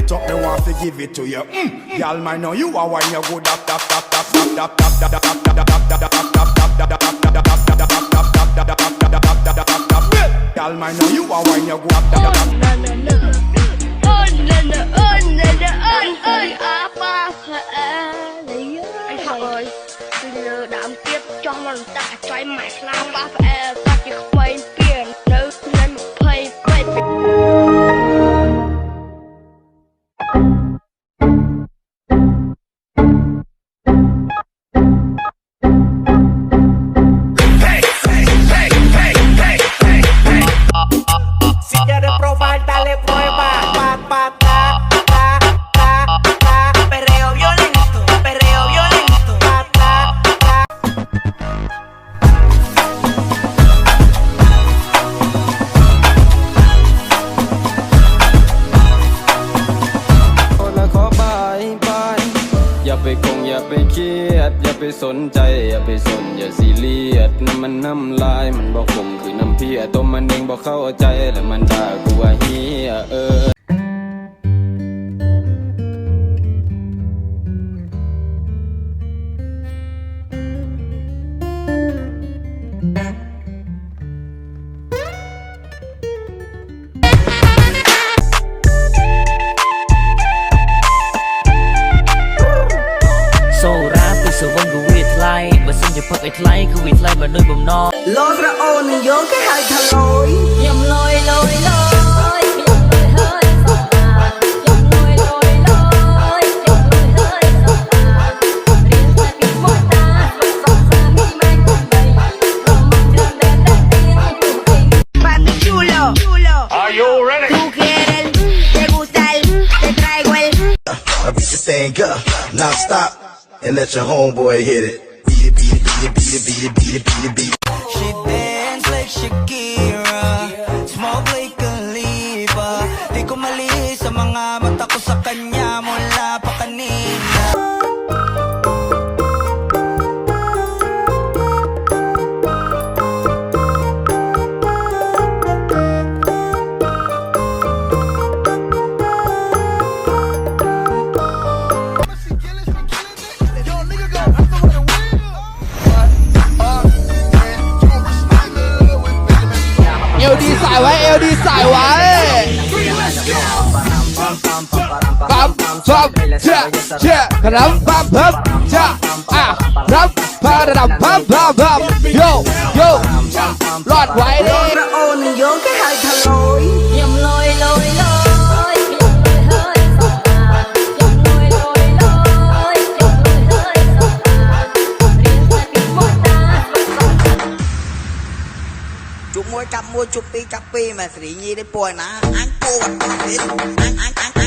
it up, me want to give it to you. Y'all might know you are wine, you go dap dap dap dap dap dap dap dap dap dap dap dap. Y'all might know you are wine, you go dap dap dap. Anh Thọ ơi, bây giờ đám tiếp cho mình ta trái mạch lao ba phải ta chỉ quay tiền nữ nên một play play. Si quieres probar, dale prueba. Perreo violento, perreo violento.แล้วขอบายอย่าไปคงอย่าไปเครียดอย่าไปสนใจอย่าไปสนอย่าซีเรียสน้ำมันน้ำลายมันบอกผมคือน้ำเพียตัวมันเองบอกเข้าใจแล้วมันด่ากูว่าเฮียโซราไปสู่วงกูวิทไลบ่ซึ่งจะพักไอ้ไลคือวิทไลบ่ด้วยบ่มนอ Los raones yo que hay calor. ยำลอยลอยลอย Papi chulo, Are you ready? Tú quieres, te gusta te traigo el. I beat the thing up, now stop, and let your homeboy hit it. Beat it, beat it, beat it, beat it, beat it, beat it, beat it, beat it. She dance like Shakira, smoke like Khalifa. Di ko mali sa mga mata ko sa kanya mula pa kanina. LD สายไว้ LD สายไว้ปั๊มปั๊มเช่เช่ขนมปั๊มปั๊มเช่รับพาระดับปั๊มปั๊มปั๊มโยโยรอดไว้ดิ Los raones yo que hay calor. ยำลอยลอยลอย Chụp môi cặp pi mà Sri Nhi để bồi nè. Anh buồn, anh